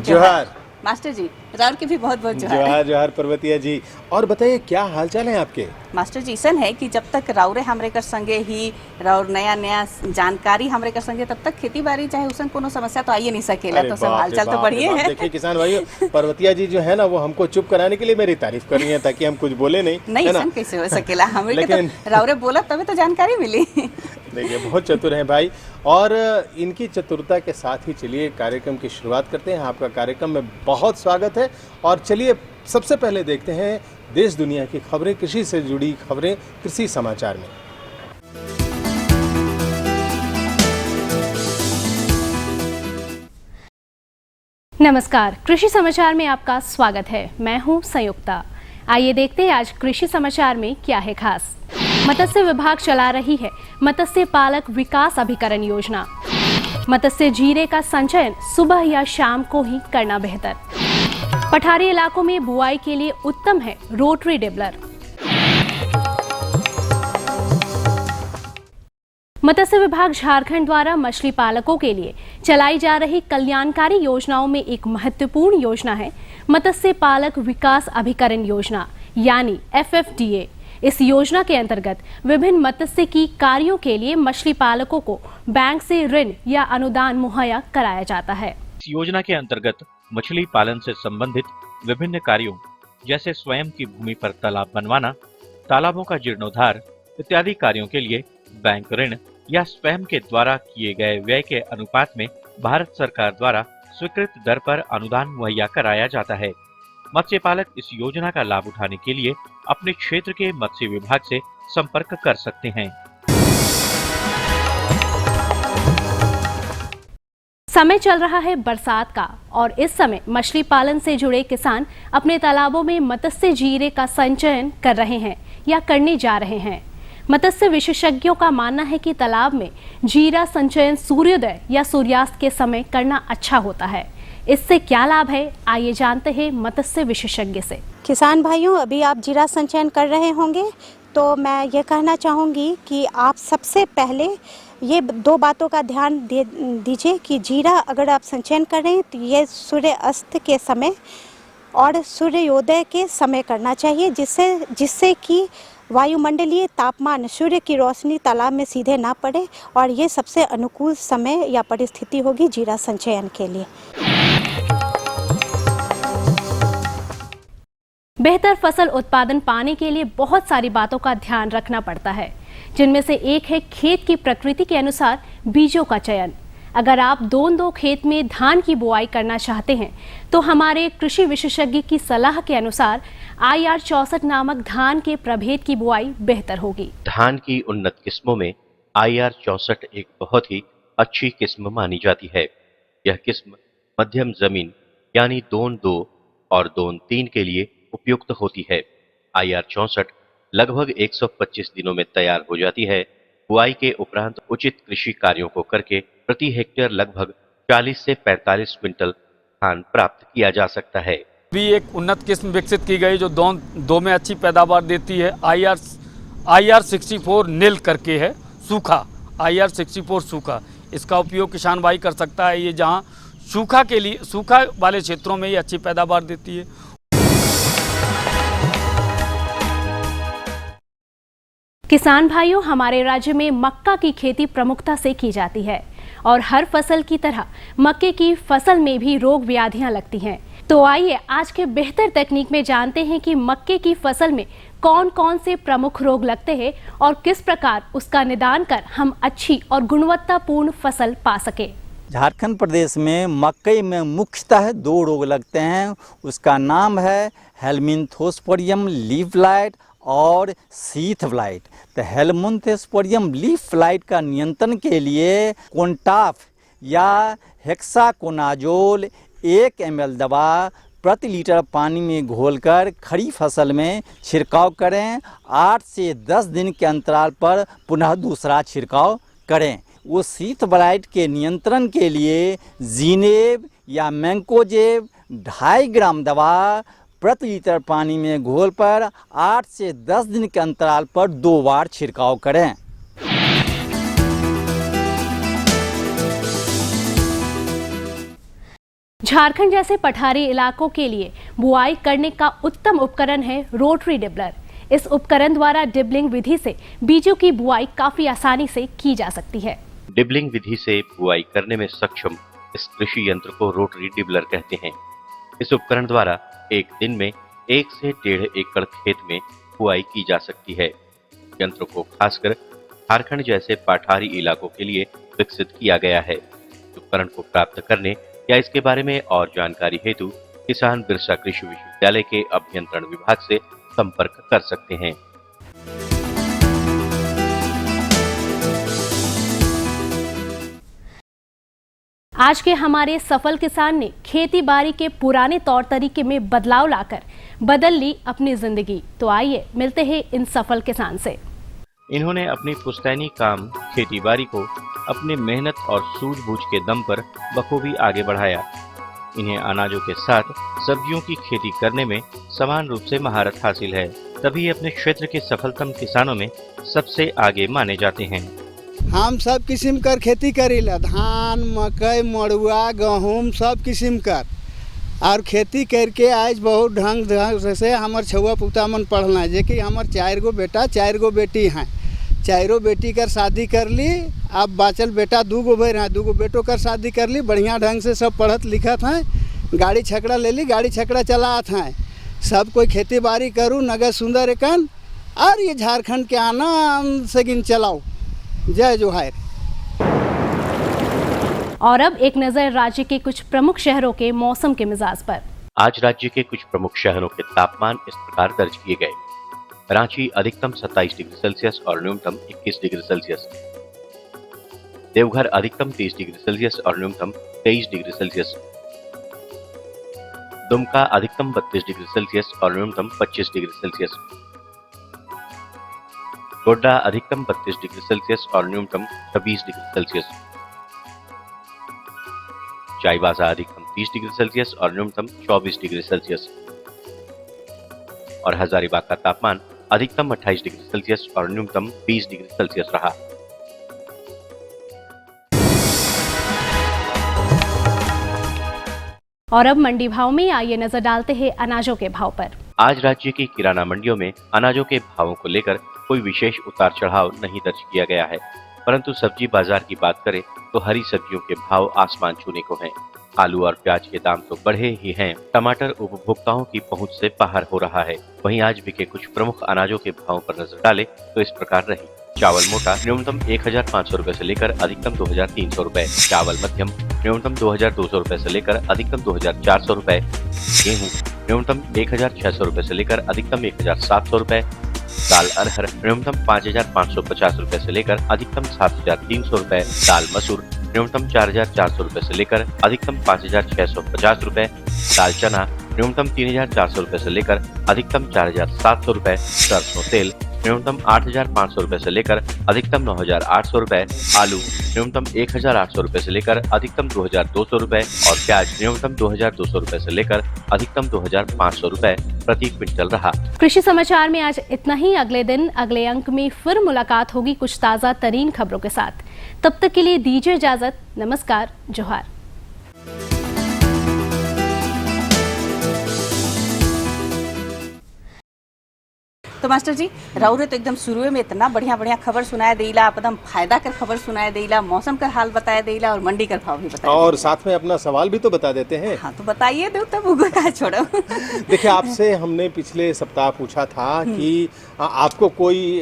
जोहार मास्टर जी, राउर के भी बहुत बहुत जोहार। जोहार जोहार पर्वतिया जी। और बताइए क्या हालचाल है आपके? मास्टर जी, ऐसा है कि जब तक राउरे हमरे कर संगे ही राउर नया नया जानकारी हमरे कर संगे, तब तक खेती बाड़ी चाहे उसन कोनो समस्या तो आइए नहीं सकेला। तो सब हालचाल तो बढ़िया है। देखिए किसान भाइयों, पर्वतिया जी जो है ना वो हमको चुप कराने के लिए मेरी तारीफ कर रही है ताकि हम कुछ बोले नहीं, नहीं है ना? ऐसा कैसे हो सकेला? हमरे के लेकिन तो राउरे बोला तभी तो जानकारी मिली। देखिए बहुत चतुर हैं भाई, और इनकी चतुरता के साथ ही चलिए कार्यक्रम की शुरुआत करते हैं। आपका कार्यक्रम में बहुत स्वागत है। और चलिए सबसे पहले देखते हैं देश दुनिया की खबरें, कृषि से जुड़ी खबरें कृषि समाचार में। नमस्कार, कृषि समाचार में आपका स्वागत है। मैं हूं संयुक्ता। आइए देखते हैं आज कृषि समाचार में क्या है खास। मत्स्य विभाग चला रही है मत्स्य पालक विकास अभिकरण योजना। मत्स्य जीरे का संचयन सुबह या शाम को ही करना बेहतर। पठारी इलाकों में बुआई के लिए उत्तम है रोटरी डिबलर। मत्स्य विभाग झारखंड द्वारा मछली पालकों के लिए चलाई जा रही कल्याणकारी योजनाओं में एक महत्वपूर्ण योजना है मत्स्य पालक विकास अभिकरण योजना यानी FFDA। इस योजना के अंतर्गत विभिन्न मत्स्य की कार्यों के लिए मछली पालकों को बैंक से ऋण या अनुदान मुहैया कराया जाता है। इस योजना के अंतर्गत मछली पालन से संबंधित विभिन्न कार्यों जैसे स्वयं की भूमि पर तालाब बनवाना, तालाबों का जीर्णोद्धार इत्यादि कार्यों के लिए बैंक ऋण या स्वयं के द्वारा किए गए व्यय के अनुपात में भारत सरकार द्वारा स्वीकृत दर पर अनुदान मुहैया कराया जाता है। मत्स्य पालक इस योजना का लाभ उठाने के लिए अपने क्षेत्र के मत्स्य विभाग से संपर्क कर सकते हैं। समय चल रहा है बरसात का और इस समय मछली पालन से जुड़े किसान अपने तालाबों में मत्स्य जीरे का संचयन कर रहे हैं या करने जा रहे हैं। मत्स्य विशेषज्ञों का मानना है कि तालाब में जीरा संचयन सूर्योदय या सूर्यास्त के समय करना अच्छा होता है। इससे क्या लाभ है, आइए जानते हैं मत्स्य विशेषज्ञ से। किसान भाइयों, अभी आप जीरा संचयन कर रहे होंगे तो मैं ये कहना चाहूँगी कि आप सबसे पहले ये दो बातों का ध्यान दीजिए कि जीरा अगर आप संचयन कर रहे हैं तो ये सूर्य अस्त के समय और सूर्योदय के समय करना चाहिए, जिससे कि वायुमंडलीय तापमान सूर्य की रोशनी तालाब में सीधे ना पड़े, और ये सबसे अनुकूल समय या परिस्थिति होगी जीरा संचयन के लिए। बेहतर फसल उत्पादन पाने के लिए बहुत सारी बातों का ध्यान रखना पड़ता है, जिनमें से एक है खेत की प्रकृति के अनुसार बीजों का चयन। अगर आप दो खेत में धान की बुआई करना चाहते हैं तो हमारे कृषि विशेषज्ञ की सलाह के अनुसार IR 64 नामक धान के प्रभेद की बुआई बेहतर होगी। धान की उन्नत किस्मों में IR 64 एक बहुत ही अच्छी किस्म मानी जाती है। यह किस्म मध्यम जमीन यानी दोन 2 और दोन 3 के लिए उपयुक्त होती है। IR 64 लगभग 125 दिनों में तैयार हो जाती है। बुआई के उपरांत उचित कृषि कार्यों को करके प्रति हेक्टेयर लगभग 40 से 45 क्विंटल धान प्राप्त किया जा सकता है। भी एक उन्नत किस्म विकसित की गई जो दो में अच्छी पैदावार देती है। IR 64 नील करके है, सूखा IR 64 सूखा। इसका उपयोग किसान भाई कर सकता है, ये जहाँ सूखा वाले क्षेत्रों में ये अच्छी पैदावार देती है। किसान भाइयों, हमारे राज्य में मक्का की खेती प्रमुखता से की जाती है और हर फसल की तरह मक्के की फसल में भी रोग व्याधियां लगती हैं। तो आइए आज के बेहतर तकनीक में जानते हैं कि मक्के की फसल में कौन कौन से प्रमुख रोग लगते हैं और किस प्रकार उसका निदान कर हम अच्छी और गुणवत्तापूर्ण फसल पा सके। झारखंड प्रदेश में मकई में मुख्यतः 2 रोग लगते हैं। उसका नाम है हेलमिंथोस्पोडियम लीफ ब्लाइट और सीथ ब्लाइट। तो हेलमिंथोस्पोडियम लीफ ब्लाइट का नियंत्रण के लिए कोंटाफ या हेक्साकोनाजोल 1 ml दवा प्रति लीटर पानी में घोलकर खड़ी फसल में छिड़काव करें। 8 से 10 दिन के अंतराल पर पुनः दूसरा छिड़काव करें। वो सीथ ब्लाइट के नियंत्रण के लिए जीनेब या मैंकोजेब 2.5 ग्राम दवा प्रति लीटर पानी में घोल पर 8 से 10 दिन के अंतराल पर 2 बार छिड़काव करें। झारखंड जैसे पठारी इलाकों के लिए बुआई करने का उत्तम उपकरण है रोटरी डिबलर। इस उपकरण द्वारा डिबलिंग विधि से बीजों की बुआई काफी आसानी से की जा सकती है। डिबलिंग विधि से बुआई करने में सक्षम इस कृषि यंत्र को रोटरी डिबलर कहते हैं। इस उपकरण द्वारा एक दिन में 1 से 1.5 एकड़ खेत में बुआई की जा सकती है। यंत्र को खासकर झारखंड जैसे पठारी इलाकों के लिए विकसित किया गया है। उपकरण को प्राप्त करने या इसके बारे में और जानकारी हेतु किसान बिरसा कृषि विश्वविद्यालय के अभियंत्रण विभाग से संपर्क कर सकते हैं। आज के हमारे सफल किसान ने खेती बाड़ी के पुराने तौर तरीके में बदलाव लाकर बदल ली अपनी जिंदगी। तो आइए मिलते हैं इन सफल किसान से। इन्होंने अपनी पुश्तैनी काम खेती बाड़ी को अपने मेहनत और सूझबूझ के दम पर बखूबी आगे बढ़ाया। इन्हें अनाजों के साथ सब्जियों की खेती करने में समान रूप से महारत हासिल है, तभी अपने क्षेत्र के सफलतम किसानों में सबसे आगे माने जाते हैं। हम सब किस्म कर खेती करीला, धान, मकई, मड़ुआ, गेहूँ सब किस्म कर, और खेती करके आज बहुत ढंग से हमार छुआ पुता मन पढ़ना है। कि हमार 4 गो बेटा 4 गो बेटी हैं, 4 बेटी कर शादी कर ली। अब बाचल बेटा 2 गो भाई हैं, 2 गो बेटों कर शादी कर ली। बढ़िया ढंग से सब पढ़त लिखत हैं, गाड़ी छकड़ा ले ली, गाड़ी छकड़ा चलात हैं। सब कोई खेती बाड़ी करूँ, नगर सुंदर एकन, और ये झारखंड के आनंद से गिन चलाओ। जय जोहार। और अब एक नजर राज्य के कुछ प्रमुख शहरों के मौसम के मिजाज पर। आज राज्य के कुछ प्रमुख शहरों के तापमान इस प्रकार दर्ज किए गए। रांची अधिकतम 27 डिग्री सेल्सियस और न्यूनतम 21 डिग्री सेल्सियस। देवघर अधिकतम 30 डिग्री सेल्सियस और न्यूनतम 23 डिग्री सेल्सियस। दुमका अधिकतम 32 डिग्री सेल्सियस और न्यूनतम 25 डिग्री सेल्सियस। गोड्डा अधिकतम 32 डिग्री सेल्सियस और न्यूनतम 26 डिग्री सेल्सियस। चाईबासा अधिकतम 30 डिग्री सेल्सियस और न्यूनतम 24 डिग्री सेल्सियस। और हजारीबाग का तापमान अधिकतम 28 डिग्री सेल्सियस और न्यूनतम 20 डिग्री सेल्सियस रहा। और अब मंडी भाव में आइए नजर डालते हैं अनाजों के भाव पर। आज राज्य की किराना मंडियों में अनाजों के भावों को लेकर कोई विशेष उतार चढ़ाव नहीं दर्ज किया गया है, परंतु सब्जी बाजार की बात करें तो हरी सब्जियों के भाव आसमान छूने को हैं। आलू और प्याज के दाम तो बढ़े ही हैं, टमाटर उपभोक्ताओं की पहुंच से बाहर हो रहा है। वहीं आज बिके कुछ प्रमुख अनाजों के भावों पर नजर डालें तो इस प्रकार रही। चावल मोटा न्यूनतम 1500 रुपए से लेकर अधिकतम 2300 रुपए। चावल मध्यम न्यूनतम 2200 रुपए से लेकर अधिकतम 2400 रुपए। गेहूँ न्यूनतम 1600 रुपए से लेकर अधिकतम 1700 रुपए। दाल अरहर न्यूनतम 5550 रुपए से लेकर अधिकतम 7300 रुपए। दाल मसूर न्यूनतम 4400 रुपए से लेकर अधिकतम 5650 रुपए। दाल चना न्यूनतम 3400 रुपए से लेकर अधिकतम 4700 रुपए। सरसों तेल न्यूनतम 8500 रुपए से लेकर अधिकतम 9800 रुपए। आलू न्यूनतम 1800 रुपए से लेकर अधिकतम 2200 रुपए और प्याज न्यूनतम 2200 रुपए से लेकर अधिकतम 2500 रुपए प्रति क्विंटल रहा। कृषि समाचार में आज इतना ही। अगले दिन अगले अंक में फिर मुलाकात होगी कुछ ताजा तरीन खबरों के साथ। तब तक के लिए दीजिए इजाजत। नमस्कार, जोहार। तो मास्टर जी, राउरे तो एकदम शुरू में इतना बढ़िया बढ़िया खबर सुनाया देला, एकदम फायदा कर खबर सुनाया देला, मौसम का हाल बताया देला और मंडी का भाव भी बताया और साथ में अपना सवाल भी तो बता देते हैं। हाँ तो बताइए दो, तब उगो का छोड़ो। देखिए, आपसे हमने पिछले सप्ताह पूछा था कि आपको कोई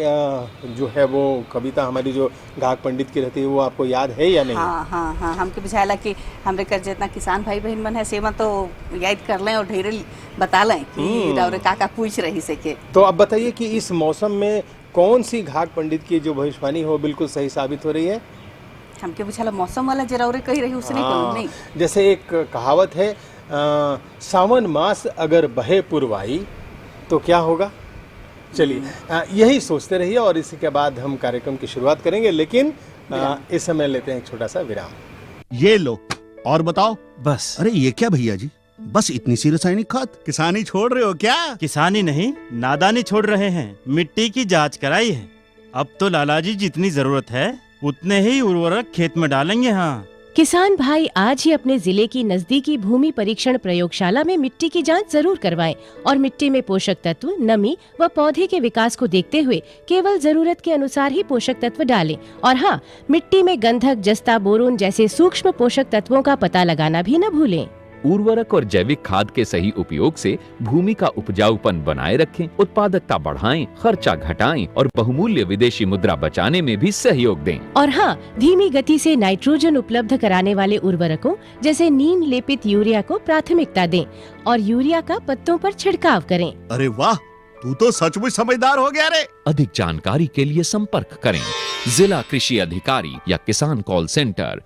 जो है वो कविता हमारी जो गाहक पंडित की रहती है वो आपको याद है या नहीं? हाँ हाँ हाँ, हमके बुझाला कि हमरे कर जितना किसान भाई बहन मन है सेवा तो याद कर लें और ढेरे बता लें कि राउरे काका पूछ रही से के। तो अब बताइए कि इस मौसम में कौन सी घाक पंडित की जो भविष्यवाणी हो बिल्कुल सही साबित हो रही है? हमके बुझाला मौसम वाला जरा और कही रही उसने नहीं। जैसे एक कहावत है, सावन मास अगर बहे पुरवाई तो क्या होगा। चलिए यही सोचते रहिए और इसी के बाद हम कार्यक्रम की शुरुआत करेंगे, लेकिन इस समय लेते हैं एक छोटा सा विराम। ये लो और बताओ। बस। अरे ये क्या भैया जी, बस इतनी सी रासायनिक खाद? किसानी छोड़ रहे हो क्या? किसानी नहीं, नादानी छोड़ रहे हैं। मिट्टी की जांच कराई है। अब तो लाला जी जितनी जरूरत है उतने ही उर्वरक खेत में डालेंगे। हाँ, किसान भाई आज ही अपने जिले की नजदीकी भूमि परीक्षण प्रयोगशाला में मिट्टी की जांच जरूर करवाएं और मिट्टी में पोषक तत्व, नमी व पौधे के विकास को देखते हुए केवल जरूरत के अनुसार ही पोषक तत्व डालें। और हाँ, मिट्टी में गंधक, जस्ता, बोरोन जैसे सूक्ष्म पोषक तत्वों का पता लगाना भी न भूलें। उर्वरक और जैविक खाद के सही उपयोग से भूमि का उपजाऊपन बनाए रखें, उत्पादकता बढ़ाएं, खर्चा घटाएं और बहुमूल्य विदेशी मुद्रा बचाने में भी सहयोग दें। और हाँ, धीमी गति से नाइट्रोजन उपलब्ध कराने वाले उर्वरकों जैसे नीम लेपित यूरिया को प्राथमिकता दें और यूरिया का पत्तों पर छिड़काव करें। अरे वाह, तू तो सचमुच समझदार हो गया रे। अधिक जानकारी के लिए संपर्क करें जिला कृषि अधिकारी या किसान कॉल सेंटर।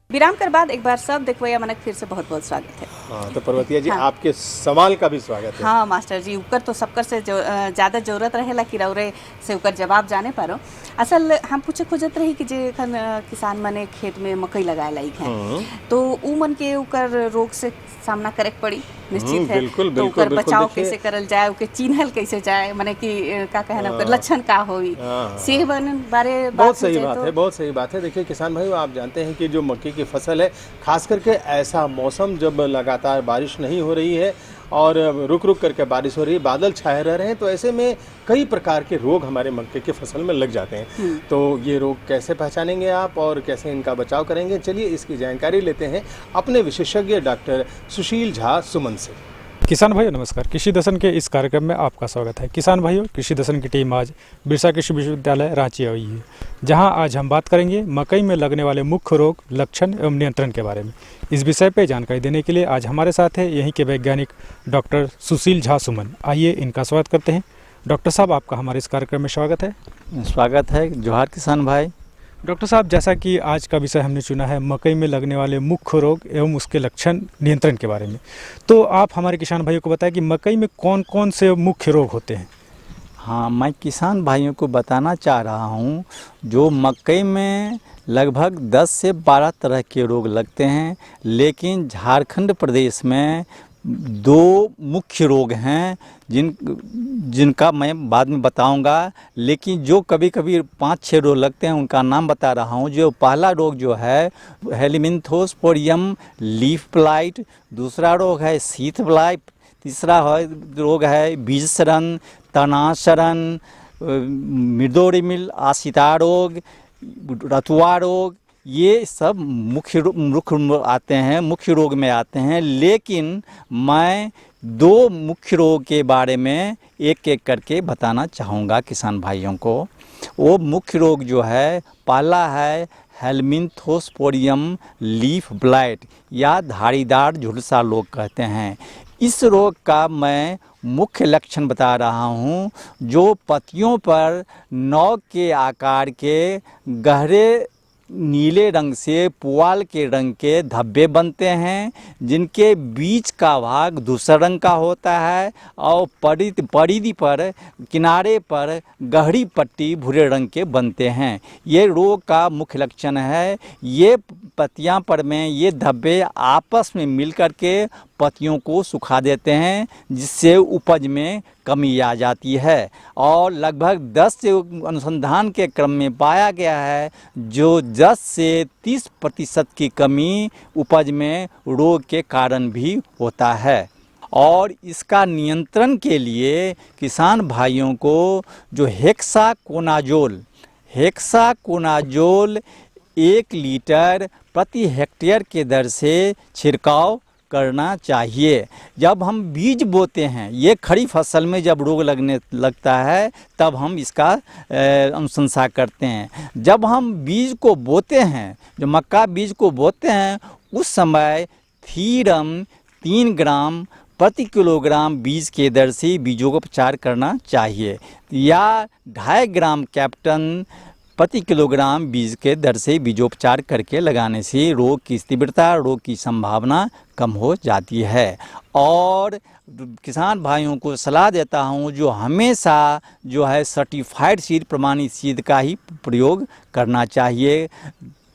विराम कर बाद एक बार सब देखवैया मनक फिर से बहुत बहुत स्वागत है। हाँ, तो पर्वतिया जी, आपके सवाल का भी स्वागत है। हाँ मास्टर जी, उकर तो सबकर से ज़्यादा जरूरत रहेला कि रौरे से उकर जवाब जाने पारो। असल हम पूछे खोजत रही कि जे खन किसान मने खेत में मकई लगाए लाइक हैं, तो उ मन के उकर रोग से सामना करे पड़ी निश्चित है। बिल्कुल, तो उकर बचाव कैसे करल जाए, उके चिन्हल कैसे जाए, माने कि का कहना उकर लक्षण का होई, से बारे बहुत सही बात है, बहुत सही बात है। देखिए किसान भाई, आप जानते हैं कि जो मक्के की फसल है, खास करके ऐसा मौसम जब लगातार बारिश नहीं हो रही है और रुक रुक करके बारिश हो रही है, बादल छाए रह रहे हैं, तो ऐसे में कई प्रकार के रोग हमारे मक्के की फसल में लग जाते हैं। तो ये रोग कैसे पहचानेंगे आप और कैसे इनका बचाव करेंगे, चलिए इसकी जानकारी लेते हैं अपने विशेषज्ञ डॉक्टर सुशील झा सुमन से। किसान भाइयों नमस्कार, कृषि दर्शन के इस कार्यक्रम में आपका स्वागत है। किसान भाइयों, कृषि दर्शन की टीम आज बिरसा कृषि विश्वविद्यालय रांची आई है, जहां आज हम बात करेंगे मकई में लगने वाले मुख्य रोग, लक्षण एवं नियंत्रण के बारे में। इस विषय पर जानकारी देने के लिए आज हमारे साथ है यहीं के वैज्ञानिक डॉक्टर सुशील झा सुमन। आइए इनका स्वागत करते हैं। डॉक्टर साहब, आपका हमारे इस कार्यक्रम में स्वागत है। स्वागत है। जोहार किसान भाई। डॉक्टर साहब, जैसा कि आज का विषय हमने चुना है मकई में लगने वाले मुख्य रोग एवं उसके लक्षण नियंत्रण के बारे में, तो आप हमारे किसान भाइयों को बताएं कि मकई में कौन कौन से मुख्य रोग होते हैं। हाँ, मैं किसान भाइयों को बताना चाह रहा हूँ, जो मकई में लगभग 10 से 12 तरह के रोग लगते हैं, लेकिन झारखंड प्रदेश में 2 मुख्य रोग हैं जिनका मैं बाद में बताऊंगा, लेकिन जो कभी कभी 5-6 रोग लगते हैं उनका नाम बता रहा हूं। जो पहला रोग जो है हेलिमिन्थोस्पोडियम लीफ ब्लाइट, दूसरा रोग है शीथ ब्लाइट, तीसरा रोग है बीज सड़न, तना सड़न, मृदोरिमिल आसिता रोग, रतुआ रोग, ये सब मुख्य आते हैं, मुख्य रोग में आते हैं। लेकिन मैं 2 मुख्य रोग के बारे में एक एक करके बताना चाहूँगा किसान भाइयों को। वो मुख्य रोग जो है, पहला है हेलिमिन्थोस्पोडियम लीफ ब्लाइट या धारीदार झुलसा लोग कहते हैं। इस रोग का मैं मुख्य लक्षण बता रहा हूँ। जो पत्तियों पर नौक के आकार के गहरे नीले रंग से पुआल के रंग के धब्बे बनते हैं, जिनके बीच का भाग धूसर रंग का होता है और परिधि पर किनारे पर गहरी पट्टी भूरे रंग के बनते हैं। ये रोग का मुख्य लक्षण है। ये पत्तियां पर में ये धब्बे आपस में मिलकर के पत्तियों को सुखा देते हैं, जिससे उपज में कमी आ जाती है। और लगभग 10 से अनुसंधान के क्रम में पाया गया है, जो 10 से 30% की कमी उपज में रोग के कारण भी होता है। और इसका नियंत्रण के लिए किसान भाइयों को जो हेक्साकोनाजोल 1 लीटर प्रति हेक्टेयर के दर से छिड़काव करना चाहिए। जब हम बीज बोते हैं, ये खड़ी फसल में जब रोग लगता है, तब हम इसका अनुशंसा करते हैं। जब हम बीज को बोते हैं, जो मक्का बीज को बोते हैं, उस समय थीरम 3 ग्राम प्रति किलोग्राम बीज के दर से बीजों को उपचार करना चाहिए, या 2.5 ग्राम कैप्टन प्रति किलोग्राम बीज के दर से बीजोपचार करके लगाने से रोग की तीव्रता, रोग की संभावना कम हो जाती है। और किसान भाइयों को सलाह देता हूं, जो हमेशा जो है सर्टिफाइड सीड, प्रमाणित सीड का ही प्रयोग करना चाहिए।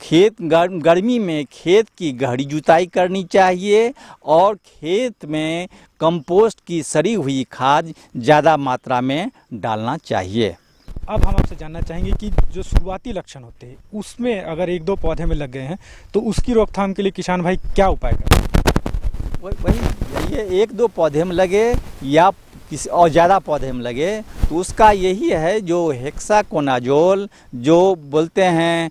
गर्मी में खेत की गहरी जुताई करनी चाहिए और खेत में कंपोस्ट की सड़ी हुई खाद ज़्यादा मात्रा में डालना चाहिए। अब हम आपसे जानना चाहेंगे कि जो शुरुआती लक्षण होते हैं उसमें अगर 1-2 पौधे में लग गए हैं तो उसकी रोकथाम के लिए किसान भाई क्या उपाय करें? वही ये 1-2 पौधे में लगे या किसी और ज़्यादा पौधे में लगे तो उसका यही है, जो हेक्साकोनाजोल जो बोलते हैं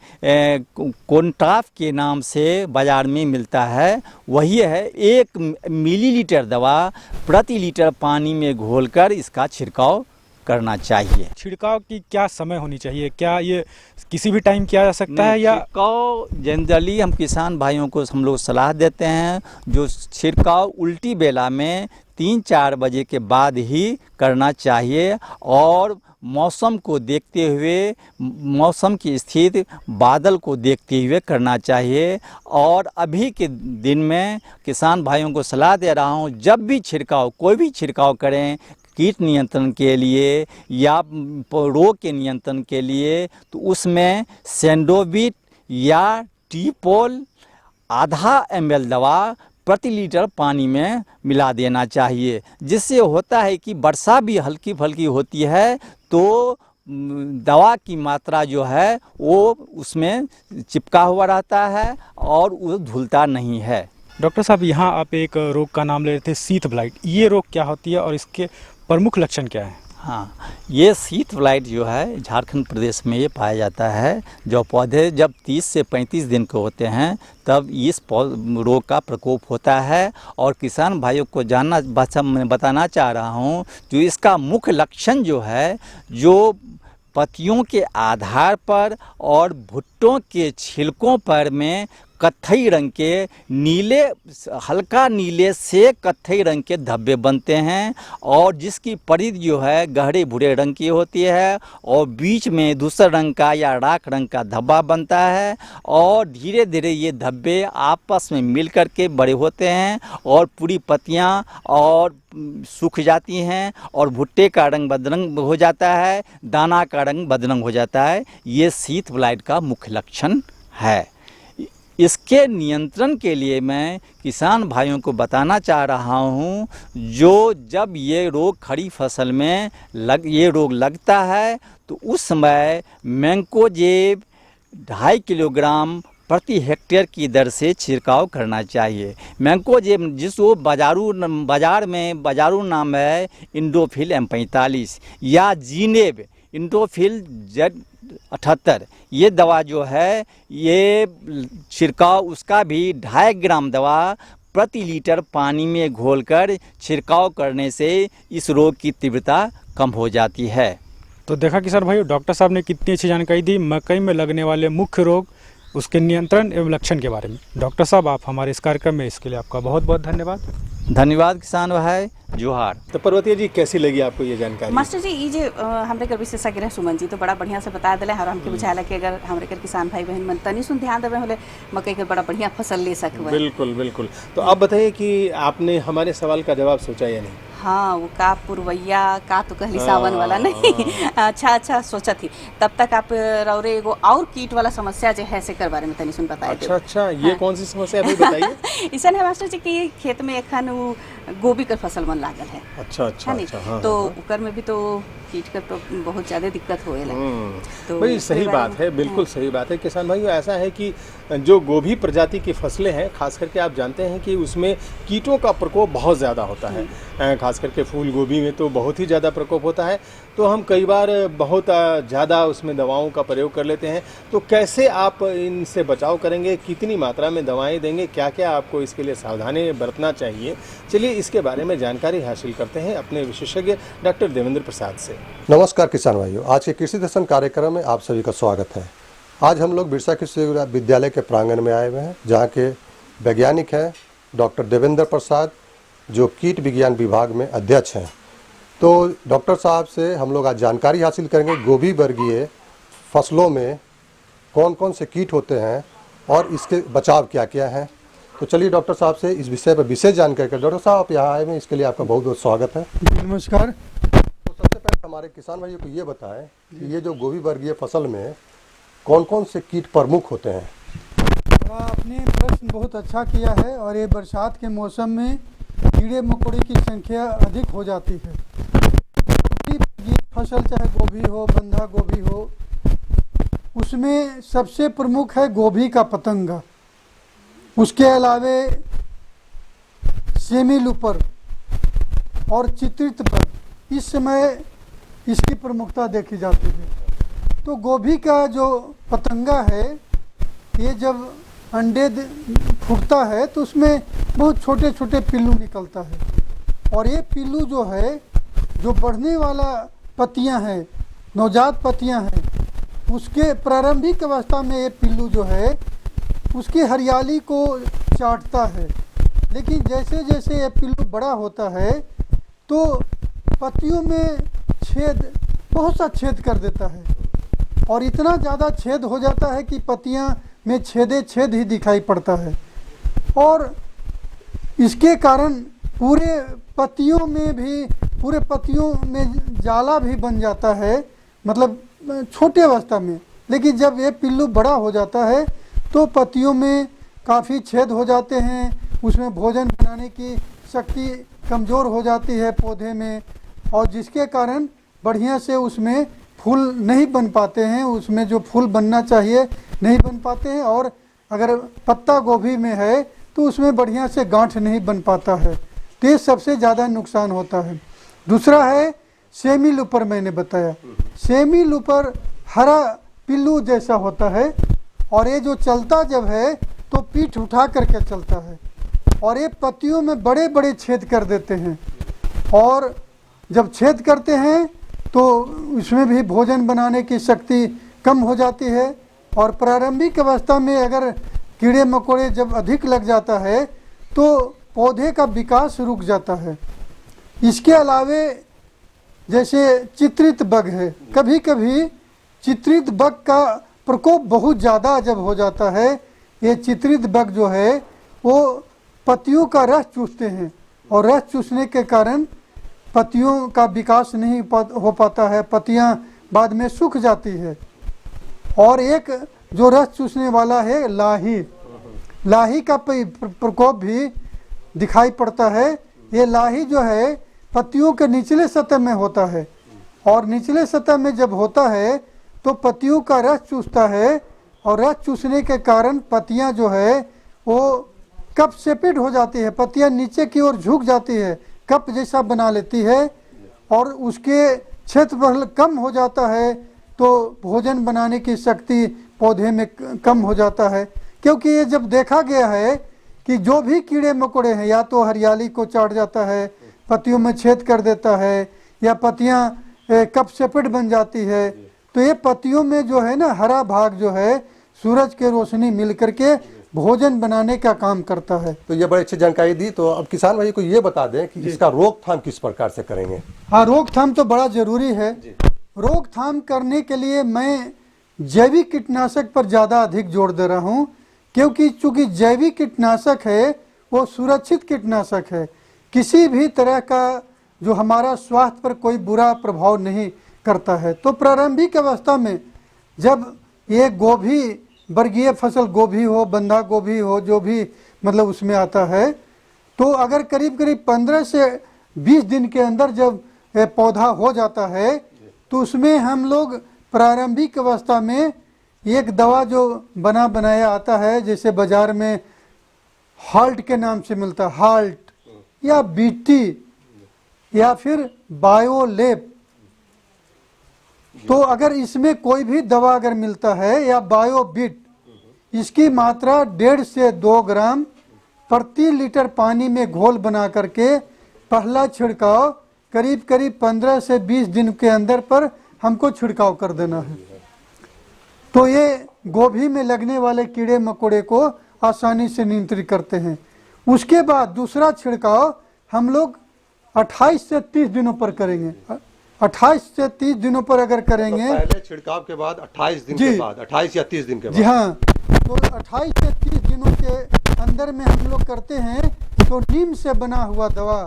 कोंट्राफ के नाम से बाज़ार में मिलता है, वही है 1 मिलीलीटर दवा प्रति लीटर पानी में घोलकर इसका छिड़काव करना चाहिए। छिड़काव की क्या समय होनी चाहिए? क्या ये किसी भी टाइम किया जा सकता है या छिड़काव जनरली हम किसान भाइयों को हम लोग सलाह देते हैं जो छिड़काव उल्टी बेला में 3-4 बजे के बाद ही करना चाहिए और मौसम को देखते हुए, मौसम की स्थिति बादल को देखते हुए करना चाहिए। और अभी के दिन में किसान भाइयों को सलाह दे रहा हूँ, जब भी छिड़काव कोई भी छिड़काव करें कीट नियंत्रण के लिए या रोग के नियंत्रण के लिए, तो उसमें सेंडोविट या टीपोल आधा ml दवा प्रति लीटर पानी में मिला देना चाहिए। जिससे होता है कि वर्षा भी हल्की फुल्की होती है तो दवा की मात्रा जो है वो उसमें चिपका हुआ रहता है और वो धुलता नहीं है। डॉक्टर साहब, यहाँ आप एक रोग का नाम ले रहे थे, शीथ ब्लाइट। ये रोग क्या होती है और इसके प्रमुख लक्षण क्या है? हाँ, ये शीथ ब्लाइट जो है झारखंड प्रदेश में ये पाया जाता है। जो पौधे जब 30 से 35 दिन के होते हैं तब इस रोग का प्रकोप होता है। और किसान भाइयों को मैं बताना चाह रहा हूँ, जो इसका मुख्य लक्षण जो है, जो पत्तियों के आधार पर और भुट्टों के छिलकों पर में कत्थई रंग के नीले, हल्का नीले से कत्थई रंग के धब्बे बनते हैं और जिसकी परिधि जो है गहरे भूरे रंग की होती है और बीच में दूसरा रंग का या राख रंग का धब्बा बनता है और धीरे धीरे ये धब्बे आपस में मिल कर के बड़े होते हैं और पूरी पत्तियां और सूख जाती हैं और भुट्टे का रंग बदरंग हो जाता है, दाना का रंग बदरंग हो जाता है। ये शीथ ब्लाइट का मुख्य लक्षण है। इसके नियंत्रण के लिए मैं किसान भाइयों को बताना चाह रहा हूँ, जो जब ये रोग खड़ी फसल में ये रोग लगता है तो उस समय मैंकोजेब 2.5 किलोग्राम प्रति हेक्टेयर की दर से छिड़काव करना चाहिए। मैंकोजेब जिसको बाजारू नाम है इंडोफिल M45 या जीनेब इंडोफिल Z78, ये दवा जो है ये छिड़काव उसका भी 2.5 ग्राम दवा प्रति लीटर पानी में घोलकर छिड़काव करने से इस रोग की तीव्रता कम हो जाती है। तो देखा किसान भाइयों, डॉक्टर साहब ने कितनी अच्छी जानकारी दी मकई में लगने वाले मुख्य रोग, उसके नियंत्रण एवं लक्षण के बारे में। डॉक्टर साहब, आप हमारे इस कार्यक्रम में इसके लिए आपका बहुत बहुत धन्यवाद। धन्यवाद किसान भाई, जोहार। तो पर्वतीय जी, कैसी लगी आपको ये जानकारी? मास्टर जी, ये जो हमरे कर विशेषज्ञ रहे सुमन जी तो बड़ा बढ़िया से बता दिले और हमके बुझाला कि अगर हमरे कर किसान भाई बहन मन तनी सुन ध्यान देवे होले मकई के बड़ा बढ़िया फसल ले सकबे। बिल्कुल बिल्कुल। तो आप बताइए कि आपने हमारे सवाल का जवाब सोचा या नहीं? हाँ, वो का पुरवैया का तो कहली सावन वाला नहीं। अच्छा सोचा थी। तब तक आप रौरे एगो और कीट वाला समस्या जो है से कर बारे में तनी सुन बताए। अच्छा, ये कौन सी समस्या है बताइए। ऐसा है मास्टर जी कि खेत में एखन गोभी का फसल मन लागल है। अच्छा। हाँ, तो उकर में भी तो कीट का तो बहुत ज़्यादा दिक्कत होए लगे। तो भाई सही बात है, बिल्कुल सही बात है किसान भाइयों। ऐसा है कि जो गोभी प्रजाति की फसलें हैं, खास करके आप जानते हैं कि उसमें कीटों का प्रकोप बहुत ज़्यादा होता है। खास करके फूल गोभी में तो बहुत ही ज़्यादा प्रकोप होता है। तो हम कई बार बहुत ज़्यादा उसमें दवाओं का प्रयोग कर लेते हैं। तो कैसे आप इनसे बचाव करेंगे, कितनी मात्रा में दवाएं देंगे, क्या क्या आपको इसके लिए सावधानी बरतना चाहिए, चलिए इसके बारे में जानकारी हासिल करते हैं अपने विशेषज्ञ डॉक्टर देवेंद्र प्रसाद से। नमस्कार किसान भाइयों, आज के कृषि दर्शन कार्यक्रम में आप सभी का स्वागत है। आज हम लोग बिरसा कृषि विद्यालय के प्रांगण में आए हुए हैं, जहाँ के वैज्ञानिक हैं डॉक्टर देवेंद्र प्रसाद, जो कीट विज्ञान विभाग में अध्यक्ष हैं। तो डॉक्टर साहब से हम लोग आज जानकारी हासिल करेंगे गोभी वर्गीय फसलों में कौन कौन से कीट होते हैं और इसके बचाव क्या क्या हैं। तो चलिए डॉक्टर साहब से इस विषय पर विशेष जानकारी करें। डॉक्टर साहब, आप यहाँ आए हैं, इसके लिए आपका बहुत बहुत स्वागत है। नमस्कार। तो सबसे पहले हमारे किसान भाइयों को ये बताएं कि ये जो गोभी वर्गीय फसल में कौन कौन से कीट प्रमुख होते हैं। आपने प्रश्न बहुत अच्छा किया है और ये बरसात के मौसम में कीड़े मकोड़े की संख्या अधिक हो जाती है। फसल चाहे गोभी हो, बंधा गोभी हो, उसमें सबसे प्रमुख है गोभी का पतंगा। उसके अलावे सेमी लूपर और चित्रित बग इस समय इसकी प्रमुखता देखी जाती है। तो गोभी का जो पतंगा है ये जब अंडे फूटता है तो उसमें बहुत छोटे छोटे पिल्लू निकलता है, और ये पिल्लू जो है, जो बढ़ने वाला पत्तियां हैं, नवजात पत्तियां हैं, उसके प्रारंभिक अवस्था में ये पिल्लू जो है उसकी हरियाली को चाटता है। लेकिन जैसे जैसे ये पिल्लू बड़ा होता है तो पत्तियों में छेद, बहुत सा छेद कर देता है, और इतना ज़्यादा छेद हो जाता है कि पत्तियां में छेदे छेद ही दिखाई पड़ता है, और इसके कारण पूरे पत्तियों में जाला भी बन जाता है, मतलब छोटे अवस्था में। लेकिन जब ये पिल्लू बड़ा हो जाता है तो पत्तियों में काफ़ी छेद हो जाते हैं, उसमें भोजन बनाने की शक्ति कमज़ोर हो जाती है पौधे में, और जिसके कारण बढ़िया से उसमें फूल नहीं बन पाते हैं, उसमें जो फूल बनना चाहिए नहीं बन पाते हैं, और अगर पत्ता गोभी में है तो उसमें बढ़िया से गांठ नहीं बन पाता है। तो ये सबसे ज़्यादा नुकसान होता है। दूसरा है सेमी लूपर, मैंने बताया। सेमी लूपर हरा पिल्लू जैसा होता है, और ये जो चलता जब है तो पीठ उठा करके चलता है, और ये पत्तियों में बड़े बड़े छेद कर देते हैं, और जब छेद करते हैं तो इसमें भी भोजन बनाने की शक्ति कम हो जाती है, और प्रारंभिक अवस्था में अगर कीड़े मकोड़े जब अधिक लग जाता है तो पौधे का विकास रुक जाता है। इसके अलावे जैसे चित्रित बग है, कभी कभी चित्रित बग का प्रकोप बहुत ज़्यादा जब हो जाता है, ये चित्रित बग जो है वो पत्तियों का रस चूसते हैं, और रस चूसने के कारण पत्तियों का विकास नहीं हो पाता है, पत्तियां बाद में सूख जाती है। और एक जो रस चूसने वाला है लाही का प्रकोप भी दिखाई पड़ता है। ये लाही जो है पत्तियों के निचले सतह में होता है, और निचले सतह में जब होता है तो पत्तियों का रस चूसता है, और रस चूसने के कारण पत्तियां जो है वो कप सेपेट हो जाती है, पत्तियां नीचे की ओर झुक जाती है, कप जैसा बना लेती है, और उसके क्षेत्रफल कम हो जाता है तो भोजन बनाने की शक्ति पौधे में कम हो जाता है। क्योंकि ये जब देखा गया है कि जो भी कीड़े मकोड़े हैं या तो हरियाली को चाट जाता है, पत्तियों में छेद कर देता है, या पत्तियां कप सेपेट बन जाती है, तो ये पत्तियों में जो है ना हरा भाग जो है सूरज के रोशनी मिल करके भोजन बनाने का काम करता है। तो ये बड़ी अच्छी जानकारी दी। तो अब किसान भाई को ये बता दें कि इसका रोकथाम किस प्रकार से करेंगे। हाँ, रोकथाम तो बड़ा जरूरी है। रोकथाम करने के लिए मैं जैविक कीटनाशक पर ज़्यादा अधिक जोर दे रहा हूँ, क्योंकि चूंकि जैविक कीटनाशक है वो सुरक्षित कीटनाशक है, किसी भी तरह का जो हमारा स्वास्थ्य पर कोई बुरा प्रभाव नहीं करता है। तो प्रारंभिक अवस्था में जब ये गोभी, वर्गीय फसल गोभी हो, बंधा गोभी हो, जो भी मतलब उसमें आता है, तो अगर करीब करीब 15 से 20 दिन के अंदर जब पौधा हो जाता है तो उसमें हम लोग प्रारंभिक अवस्था में एक दवा जो बना बनाया आता है, जैसे बाजार में हाल्ट के नाम से मिलता है, हाल्ट या बीटी या फिर बायोलेप, तो अगर इसमें कोई भी दवा अगर मिलता है, या बायोबिट, इसकी मात्रा 1.5 से 2 ग्राम प्रति लीटर पानी में घोल बना करके पहला छिड़काव करीब करीब 15 से 20 दिन के अंदर पर हमको छिड़काव कर देना है। तो ये गोभी में लगने वाले कीड़े मकोड़े को आसानी से नियंत्रित करते हैं। उसके बाद दूसरा छिड़काव हम लोग 28 से 30 दिनों पर करेंगे। 28 से 30 दिनों पर अगर करेंगे, तो पहले छिड़काव के बाद 28 दिन के बाद, 28 या 30 दिन के बाद, जी हाँ, तो 28 से 30 दिनों के अंदर में हम लोग करते हैं तो नीम से बना हुआ दवा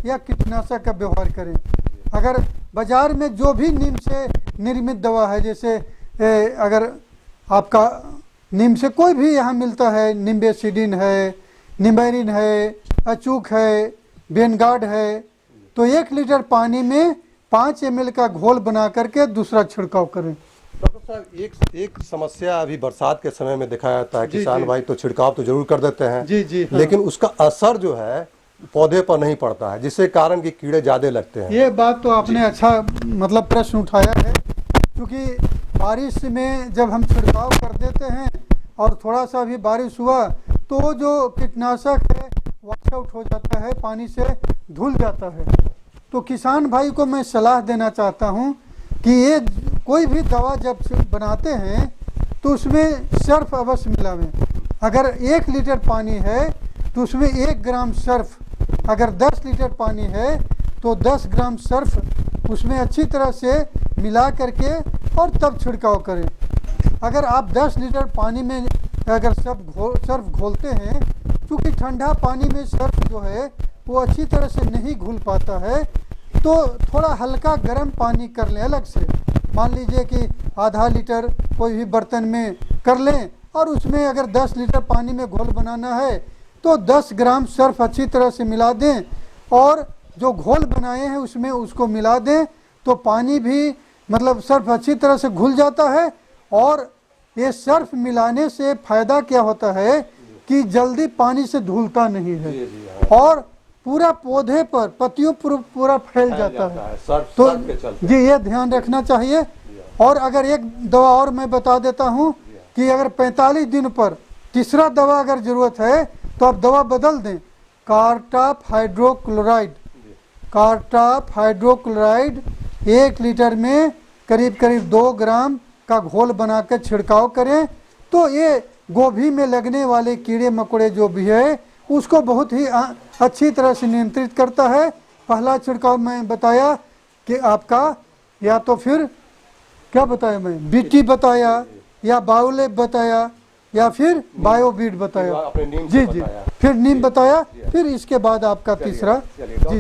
या कीटनाशक का व्यवहार करें। अगर बाजार में जो भी नीम से निर्मित दवा है, जैसे अगर आपका नीम से कोई भी यहाँ मिलता है, निम्बेसिडिन है, निमेरिन है, अचूक है, बेनगार्ड है, तो 1 लीटर पानी में 5 ml का घोल बना करके दूसरा छिड़काव करें। डॉक्टर साहब, एक समस्या अभी बरसात के समय में देखा जाता है, जी, किसान जी। भाई तो छिड़काव तो जरूर कर देते हैं जी जी हाँ। लेकिन उसका असर जो है पौधे पर नहीं पड़ता है, जिससे कारण कि कीड़े ज्यादा लगते हैं। ये बात तो आपने अच्छा मतलब प्रश्न उठाया है, क्योंकि बारिश में जब हम छिड़काव कर देते हैं और थोड़ा सा भी बारिश हुआ तो जो कीटनाशक है वॉश आउट हो जाता है, पानी से धुल जाता है। तो किसान भाई को मैं सलाह देना चाहता हूँ कि ये कोई भी दवा जब बनाते हैं तो उसमें सर्फ अवश्य मिलावें। अगर 1 लीटर पानी है तो उसमें 1 ग्राम सर्फ, अगर 10 लीटर पानी है तो 10 ग्राम सर्फ उसमें अच्छी तरह से मिला करके और तब छिड़काव करें। अगर आप 10 लीटर पानी में अगर सर्फ घोलते हैं, क्योंकि ठंडा पानी में सर्फ जो है वो अच्छी तरह से नहीं घुल पाता है, तो थोड़ा हल्का गर्म पानी कर लें अलग से। मान लीजिए कि आधा लीटर कोई भी बर्तन में कर लें और उसमें अगर 10 लीटर पानी में घोल बनाना है तो 10 ग्राम सर्फ अच्छी तरह से मिला दें और जो घोल बनाए हैं उसमें उसको मिला दें, तो पानी भी मतलब सर्फ अच्छी तरह से घुल जाता है। और ये सर्फ मिलाने से फ़ायदा क्या होता है कि जल्दी पानी से धुलता नहीं है और पूरा पौधे पर पत्तियों पर पूरा फैल जाता है। तो जी ये ध्यान रखना चाहिए। और अगर एक दवा और मैं बता देता हूँ कि अगर 45 दिन पर तीसरा दवा अगर ज़रूरत है तो आप दवा बदल दें। कार्टाप हाइड्रोक्लोराइड 1 लीटर में करीब 2 ग्राम का घोल बनाकर छिड़काव करें, तो ये गोभी में लगने वाले कीड़े मकोड़े जो भी है उसको बहुत ही अच्छी तरह से नियंत्रित करता है। पहला छिड़काव मैं बताया कि आपका या तो फिर क्या बताया मैं, बीटी बताया या बायोलेब बताया या फिर बायोवीड बताया, जी जी फिर नीम बताया, फिर इसके बाद आपका तीसरा। जी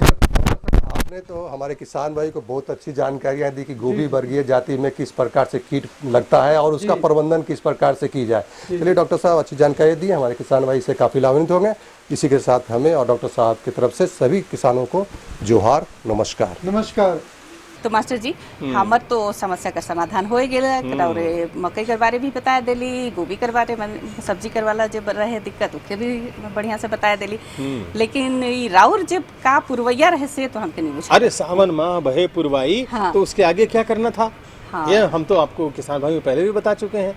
आपने तो हमारे किसान भाई को बहुत अच्छी जानकारियां दी कि गोभी वर्गीय जाति में किस प्रकार से कीट लगता है और उसका प्रबंधन किस प्रकार से की जाए। चलिए डॉक्टर साहब, अच्छी जानकारी दी, हमारे किसान भाई से काफ़ी लाभान्वित होंगे। इसी के साथ हमें और डॉक्टर साहब की तरफ से सभी किसानों को जोहार, नमस्कार। नमस्कार। तो मास्टर जी, हमर तो समस्या का समाधान हो गया और मकई के बारे भी बताया देली, गोभी के बारे सब्जी कर वाला जब रहे दिक्कत उसके भी बढ़िया से बताया देली, लेकिन राउर जब का पुरवैया रहे से तो हमके नहीं बुझा। अरे सावन माह बहे पुरवाई, हाँ। तो उसके आगे क्या करना था? हाँ। ये हम तो आपको किसान भाई पहले भी बता चुके हैं।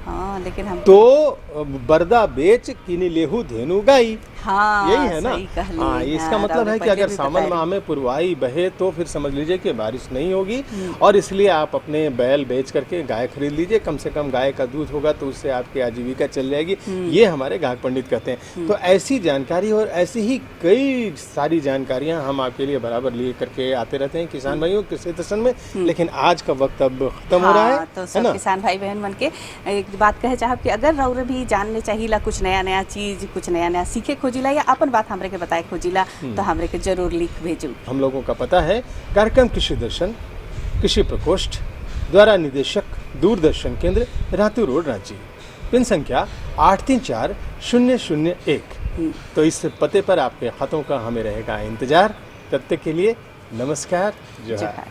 हाँ, लेकिन हम तो बरदा बेच किनी लेहू धेनु गाई, हाँ, यही है ना। हाँ, इसका मतलब है कि अगर सावन माह में पुरवाई बहे तो फिर समझ लीजिए कि बारिश नहीं होगी और इसलिए आप अपने बैल बेच करके गाय खरीद लीजिए। कम से कम गाय का दूध होगा तो उससे आपकी आजीविका चल जाएगी, ये हमारे ग्राहक पंडित कहते हैं। तो ऐसी जानकारी और ऐसी ही कई सारी जानकारियां हम आपके लिए बराबर लिए करके आते रहते हैं किसान भाइयों कृषि दर्शन में। लेकिन आज का वक्त अब खत्म हो रहा है, तो सब किसान भाई बहन मन के एक बात कहे चाहब कि अगर रउरे भी जानने चाहिए कुछ नया चीज, कुछ नया सीखे खोजिला या अपन बात हमरे के बताए खोजिला, तो हमरे के जरूर लिख भेजू। हम लोगों का पता है कार्यक्रम कृषि दर्शन, कृषि प्रकोष्ठ द्वारा निदेशक, दूरदर्शन केंद्र, रातू रोड, रांची, पिन संख्या 834001। तो इस पते पर आपके खातों का हमें रहेगा इंतजार। तब तक के लिए नमस्कार, जोहार।